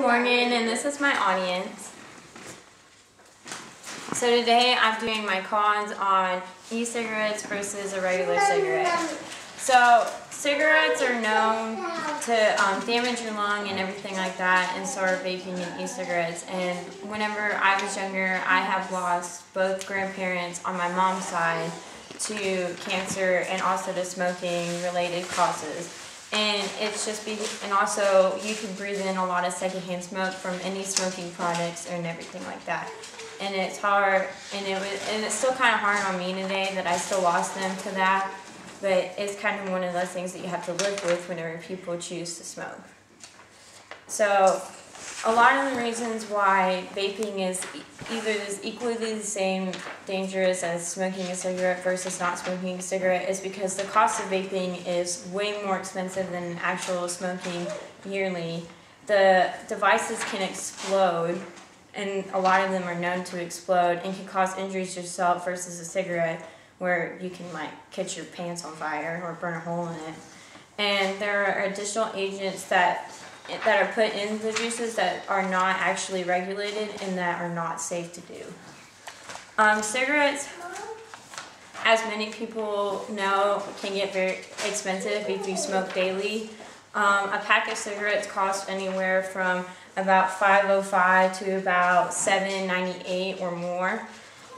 Morgan, and this is my audience. So today I'm doing my cons on e-cigarettes versus a regular cigarette. So cigarettes are known to damage your lung and everything like that, and so are vaping and e-cigarettes. And whenever I was younger, I have lost both grandparents on my mom's side to cancer and also to smoking related causes. And it's just and also you can breathe in a lot of secondhand smoke from any smoking products and everything like that. And it's hard, and it's still kind of hard on me today that I still lost them to that. But it's kind of one of those things that you have to live with whenever people choose to smoke. So a lot of the reasons why vaping is equally the same dangerous as smoking a cigarette versus not smoking a cigarette is because the cost of vaping is way more expensive than actual smoking yearly. The devices can explode, and a lot of them are known to explode and can cause injuries to yourself versus a cigarette where you can like catch your pants on fire or burn a hole in it. And there are additional agents that are put in the juices that are not actually regulated and that are not safe to do. Cigarettes, as many people know, can get very expensive if you smoke daily. A pack of cigarettes costs anywhere from about $5.05 to about $7.98 or more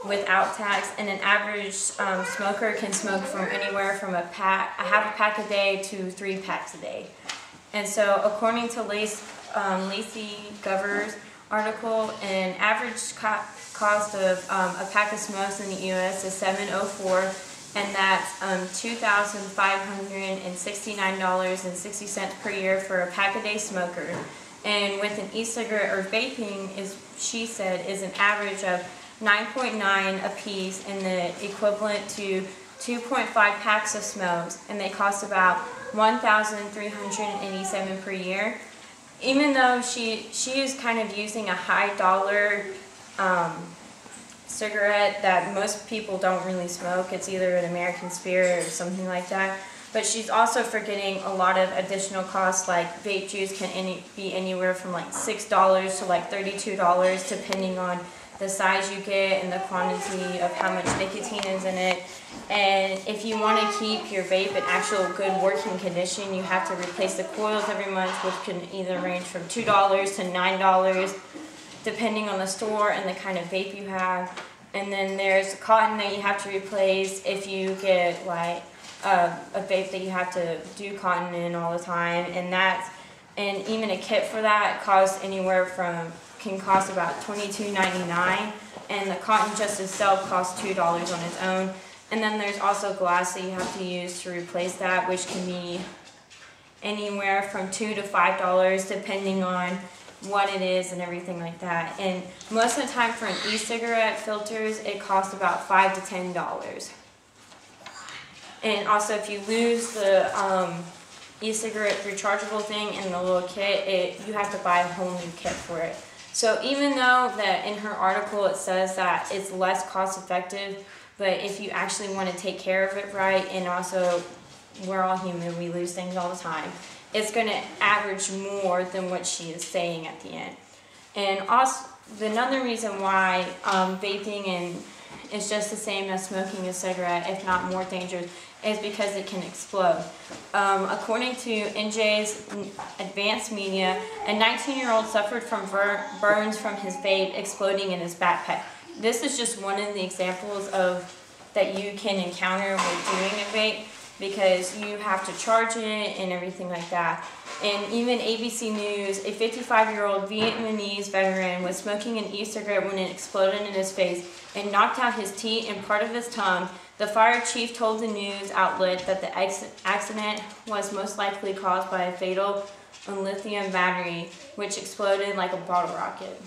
without tax, and an average smoker can smoke from anywhere from a half a pack a day to 3 packs a day. And so according to Lacey Gover's article, an average cost of a pack of smokes in the U.S. is $7.04, and that's $2,569.60 per year for a pack-a-day smoker. And with an e-cigarette or vaping, she said, is an average of 9.9 a piece, and the equivalent to 2.5 packs of smokes, and they cost about $1,387 per year. Even though she is kind of using a high dollar cigarette that most people don't really smoke. It's either an American Spirit or something like that. But she's also forgetting a lot of additional costs, like vape juice can be anywhere from like $6 to like $32 depending on the size you get and the quantity of how much nicotine is in it. And if you want to keep your vape in actual good working condition, you have to replace the coils every month, which can either range from $2 to $9 depending on the store and the kind of vape you have. And then there's cotton that you have to replace if you get like a vape that you have to do cotton in all the time, and even a kit for that can cost about $22.99, and the cotton just itself costs $2 on its own. And then there's also glass that you have to use to replace that, which can be anywhere from $2 to $5 depending on what it is and everything like that. And most of the time for an e-cigarette filters, it costs about $5 to $10. And also if you lose the e-cigarette rechargeable thing in the little kit, you have to buy a whole new kit for it. So even though that in her article it says that it's less cost effective, but if you actually want to take care of it right, and also we're all human, we lose things all the time, it's going to average more than what she is saying at the end. And also another reason why vaping is just the same as smoking a cigarette, if not more dangerous, is because it can explode. According to NJ's Advanced Media, a 19-year-old suffered from burns from his vape exploding in his backpack. This is just one of the examples that you can encounter with doing a vape, because you have to charge it and everything like that. And even ABC News, a 55-year-old Vietnamese veteran was smoking an e-cigarette when it exploded in his face and knocked out his teeth and part of his tongue. The fire chief told the news outlet that the accident was most likely caused by a fatal lithium battery, which exploded like a bottle rocket.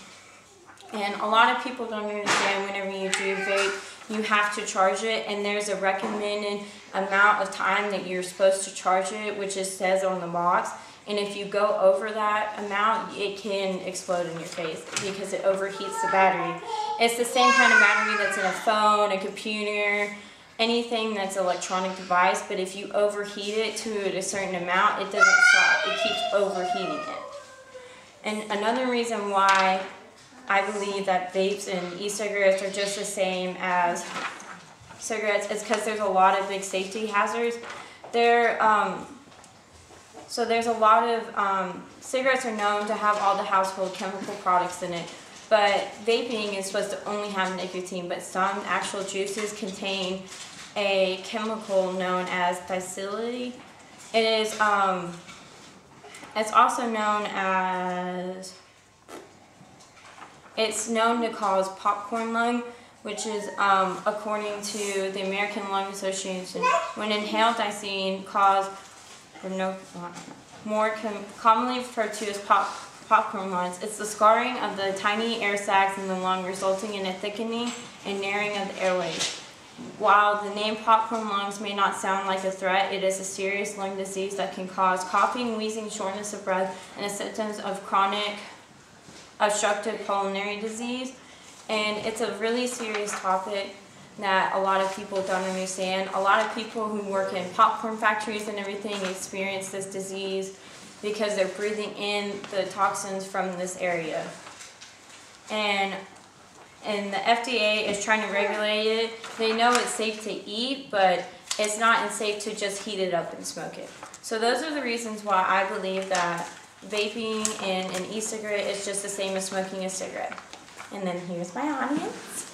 And a lot of people don't understand whenever you do vape, you have to charge it, and there's a recommended amount of time that you're supposed to charge it, which it says on the box. And if you go over that amount, it can explode in your face because it overheats the battery. It's the same kind of battery that's in a phone, a computer, anything that's an electronic device, but if you overheat it to a certain amount, it doesn't stop. It keeps overheating it. And another reason why I believe that vapes and e-cigarettes are just the same as cigarettes is because there's a lot of big safety hazards. So there's a lot of, cigarettes are known to have all the household chemical products in it, but vaping is supposed to only have nicotine, but some actual juices contain a chemical known as diacetylate. It is, it's also known as, it's known to cause popcorn lung, which is, according to the American Lung Association, when inhaled dicene cause, commonly referred to as popcorn lungs. It's the scarring of the tiny air sacs in the lung, resulting in a thickening and narrowing of the airways. While the name popcorn lungs may not sound like a threat, it is a serious lung disease that can cause coughing, wheezing, shortness of breath, and the symptoms of chronic obstructive pulmonary disease. And it's a really serious topic that a lot of people don't understand. A lot of people who work in popcorn factories and everything experience this disease because they're breathing in the toxins from this area. And the FDA is trying to regulate it. They know it's safe to eat, but it's not safe to just heat it up and smoke it. So those are the reasons why I believe that vaping and an e-cigarette is just the same as smoking a cigarette. And then here's my audience.